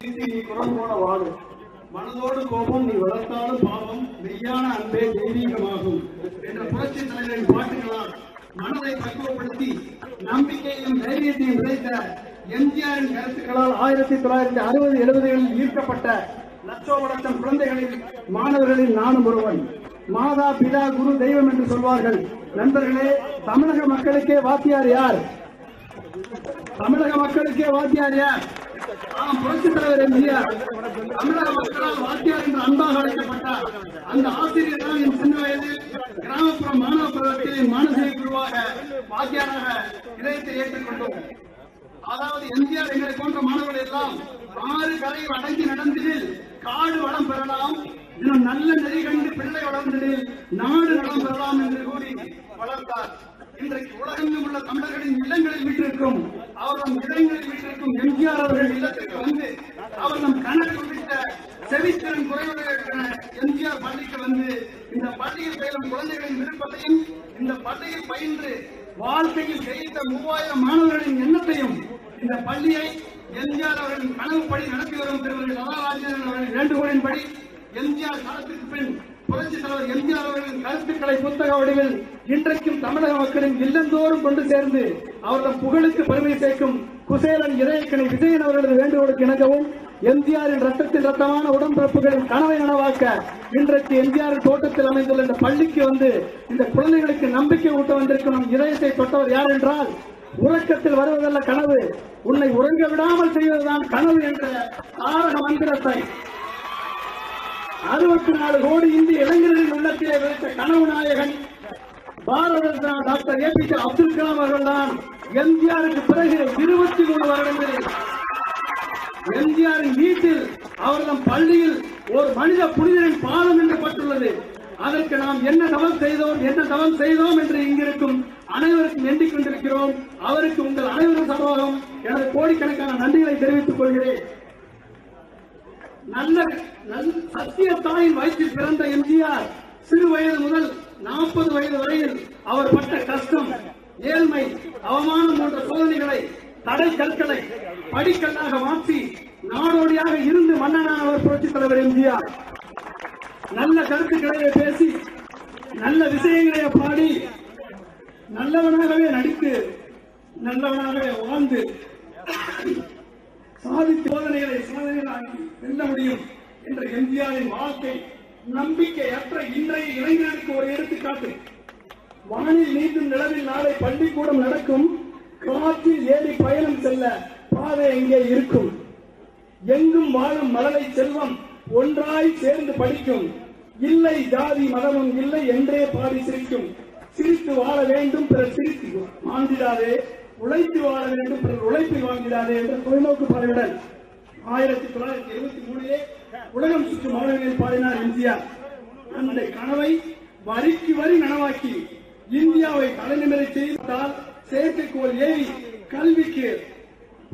நீ குரல் போட வாடும் மனதோடு கோபம் நீ வளர்த்தாலும் பாவம் மெய்யான அன்பே தெய்வீகமாகும் என்ற புரட்சி தலைவரின் பாட்டுகளால் மனதை பக்குவப்படுத்தி நம்பிக்கையும் தைரியத்தையும் விளைத்த எம்ஜிஆரின் கருத்துக்களால் 1960-70களில் ஈர்க்கப்பட்ட லட்சோப லட்சம் குழந்தைகளின் மாணவர்களில் நானும் ஒருவன். மாதா பிதா குரு தெய்வம் என்று சொல்வார்கள். நண்பர்களே, தமிழக மக்களுக்கே வாத்தியார் யார்? தமிழக மக்களுக்கே வாத்தியார் யார்? புரட்சித் தலைவர் எம்ஜிஆர். தமிழக மக்களால் வாத்தியார் என்று அன்பாக அழைக்கப்பட்டார். அந்த ஆசிரியர் தான் என் சின்ன வயதில் கிராமப்புற மாணவ பருவத்தில் மானசீக குருவாக வாத்தியாராக இதயத்தை ஏற்றுக்கொண்டோம். அதாவது எம்ஜிஆர் எங்களை போன்ற மாணவர்கள் எல்லாம் 6 கரையில் அடங்கி நடந்ததில் காடு வளம் பெறலாம், இன்னும் நல்ல நெறி கண்டு பிள்ளை வளர்ந்ததில் நாடு வளம் பெறலாம் என்று கூறி வளர்த்தார். இன்றைக்கு உலகெங்கும் உள்ள தமிழர்களின் இல்லங்களில் வீட்டிற்கும் அவர்கள் இதயங்களில் வீட்டிற்கும் எம்ஜிஆர் அவர்கள் இல்லத்திற்கு வந்து அவர் நம் கணக்கு உள்ளிட்ட செவித்திறன் குறைவுகளுக்கான எம்ஜிஆர் பள்ளிக்கு வந்து இந்த பள்ளியில் பயிலும் குழந்தைகளின் விருப்பத்தையும் இந்த பள்ளியில் பயின்று வாழ்க்கையில் ஜெயித்த 3000 மாணவர்களின் எண்ணத்தையும் இந்த பள்ளியை எம்ஜிஆர் அவர்களின் கனவுப்படி நடத்தி வரும் திருமதி லதாராஜேந்திரன் அவர்களின் வேண்டுகோளின்படி எம்ஜிஆர் காலத்திற்கு பின் புரட்சித் தலைவர் எம்ஜிஆர் அவர்களின் கருத்துக்களை புத்தக வடிவில் இன்றைக்கும் தமிழக மக்களின் இல்லந்தோறும் கொண்டு சேர்ந்து அவர்கள் புகழுக்கு பெருமை சேர்க்கும் குசேலன் இதயக்கணி விஜயன் அவர்களது வேண்டுகோளுக்கு இணங்கவும் எம்ஜிஆரின் ரத்தத்தில் ரத்தமான உடன்பிறப்புகளின் கனவை நனவாக்க இன்றைக்கு எம்ஜிஆரின் தோட்டத்தில் அமைந்துள்ள இந்த பள்ளிக்கு வந்து இந்த குழந்தைகளுக்கு நம்பிக்கை ஊட்ட வந்திருக்கும் நம் இதயத்தை தொட்டவர் யார் என்றால், உறக்கத்தில் வருவதல்ல கனவு, உன்னை உறங்க விடாமல் செய்வதுதான் கனவு என்ற தாரக மந்திரத்தை 64 கோடி இந்திய இளைஞர்களின் உள்ளத்திலே விளைத்த கனவு நாயகன் பாரத ரத்னா டாக்டர் APJ அப்துல் கலாம் அவர்கள் தான். எம்ஜிஆருக்கு பிறகு 23 வருடங்களில் எம்ஜிஆரின் வீட்டில் அவர்தம் பள்ளியில் ஒரு மனித புனிதரின் பாதம் என்றப்பட்டுள்ளது. அதற்கு நாம் என்ன தவம் செய்தோம் என்று இங்கிருக்கும் அனைவருக்கும் எண்ணிக் கொண்டிருக்கிறோம். அவருக்கு உங்கள் அனைவரும் சமூகம் எனது கோடிக்கணக்கான நன்றிகளை தெரிவித்துக் கொள்கிறேன். நல்ல சத்திய தாயின் வயிற்றில் பிறந்த எம்ஜிஆர் சிறு வயது முதல் 40 வயது வரையில் அவர் பட்ட கஷ்டம், ஏழ்மை, அவமானம் போன்ற சோதனைகளை தடை கற்களை படிக்கல்லாக மாற்றி நாடோடியாக இருந்து மன்னனானவர் புரட்சித் தலைவர் எம்ஜிஆர். நல்ல கருத்துக்களை பேசி நல்ல விஷயங்களை பாடி நல்லவனாகவே நடித்து நல்லவனாகவே வாழ்ந்து சாதித்து சோதனைகளை சாதனைகளாகி வெல்ல முடியும் என்ற எம்ஜிஆரின் வாழ்க்கை நம்பிக்கையற்ற இன்றைய இளைஞர்களுக்கு ஒரு எடுத்துக்காட்டு. வானில் நீந்தும் நிலவில் நாளை பள்ளிக்கூடம் நடக்கும், காற்றில் ஏறி பயணம் செல்ல பாதை எங்கே இருக்கும், எங்கும் வாழும் மழலை செல்வம் ஒன்றாய் சேர்ந்து படிக்கும், இல்லை ஜாதி மதமும் இல்லை என்றே பாடி சிரிக்கும், சிரித்து வாழ வேண்டும் பிறர் சிரித்து வாழ்ந்திடாதே, உழைத்து வாழ வேண்டும் பிறர் உழைப்பில் வாழ்ந்திடாதே என்ற தொலைநோக்கு பார்வையுடன் 1973 உலகம் சுற்றும் மாணவர்களில் பாடினார் எம்ஜிஆர். அந்த கனவை வரிக்கு வரி நனவாக்கி இந்தியாவை தலைநிமிரை செய்தால் செயற்கைக்கோள் ஏவி கல்விக்கு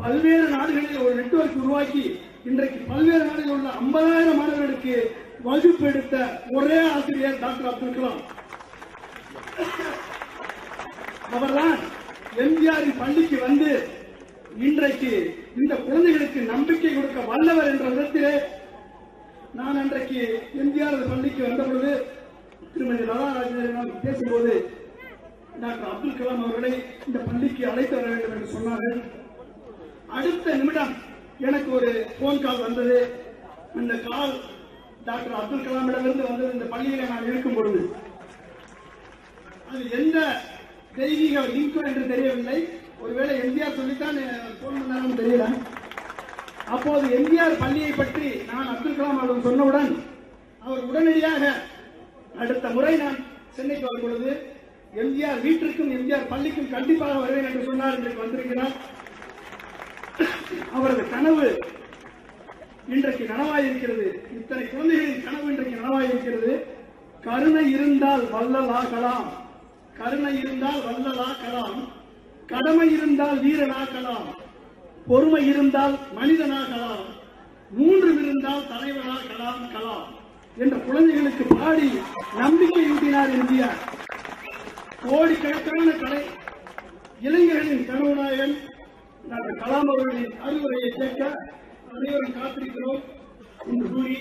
பல்வேறு நாடுகளில் ஒரு நெட்வொர்க் உருவாக்கி இன்றைக்கு பல்வேறு நாடுகளில் உள்ள 50,000 மாணவர்களுக்கு வகுப்பு எடுத்த ஒரே ஆசிரியர் டாக்டர் அப்துல் கலாம். அவர்தான் எம்ஜிஆரின் பள்ளிக்கு வந்து இன்றைக்கு இந்த குழந்தைகளுக்கு நம்பிக்கை கொடுக்க வல்லவர் என்ற விதத்திலே நான் அன்றைக்கு எம்ஜிஆர் பள்ளிக்கு வந்த பொழுது திருமதி லதாராஜேந்திரன் பேசும்போது டாக்டர் அப்துல் கலாம் அவர்களை இந்த பள்ளிக்கு அழைத்து வர வேண்டும் என்று சொன்னார்கள். அடுத்த நிமிடம் எனக்கு ஒரு போன் கால் வந்தது. அந்த கால் டாக்டர் அப்துல் கலாமிடமிருந்து வந்தது. இந்த பள்ளியில நான் இருக்கும் பொழுது அது எந்த தெய்வீக லிங்கோ என்று தெரியவில்லை. ஒருவேளை எம்ஜிஆர் சொல்லித்தான் போன் பண்ணாலும் தெரியல. அப்போது எம்ஜிஆர் பள்ளியை பற்றி நான் அப்துல் கலாம் அவர்கள் சொன்னவுடன் அவர் உடனடியாக அடுத்த முறை நான் சென்னைக்கு வரும் பொழுது எம்ஜிஆர் வீட்டிற்கும் எம்ஜிஆர் பள்ளிக்கும் கண்டிப்பாக வருவேன் என்று சொன்னார். இன்றைக்கு வந்திருக்கிறார். அவரது கனவு இன்றைக்கு நனவாயிருக்கிறது. இத்தனை குழந்தைகளின் கனவு இன்றைக்கு நனவாயிருக்கிறது. கருணை இருந்தால் வல்லலாகலாம், கருணை இருந்தால் வல்லலாகலாம், கடமை இருந்தால் வீரனாகலாம், பொறுமை இருந்தால் மனிதனாகலாம், 3 இருந்தால் தலைவனாகலாம் கலாம் என்ற குழந்தைகளுக்கு பாடி நம்பிக்கை ஊட்டினார் எம்ஜிஆர். கோடிக்கணக்கான இளைஞர்களின் கனவு நாயகன் டாக்டர் கலாம் அவர்களின் அறிவுரையை கேட்க அனைவரும் காத்திருக்கிறோம் என்று கூறி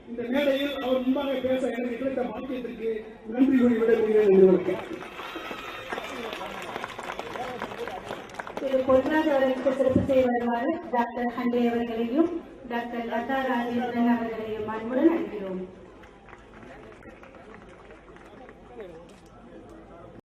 இந்த மேடையில் அவர் முன்பாக பேச எனக்கு கிடைத்த பாக்கியத்திற்கு நன்றி கூறி விடைபெறுகிறேன். திரு பொன்ராஜ் அவர்களுக்கு சிறப்பு செய்ய வருமாறு டாக்டர் ஹண்டே அவர்களையும் டாக்டர் லதா ராஜேந்திரன் அவர்களையும்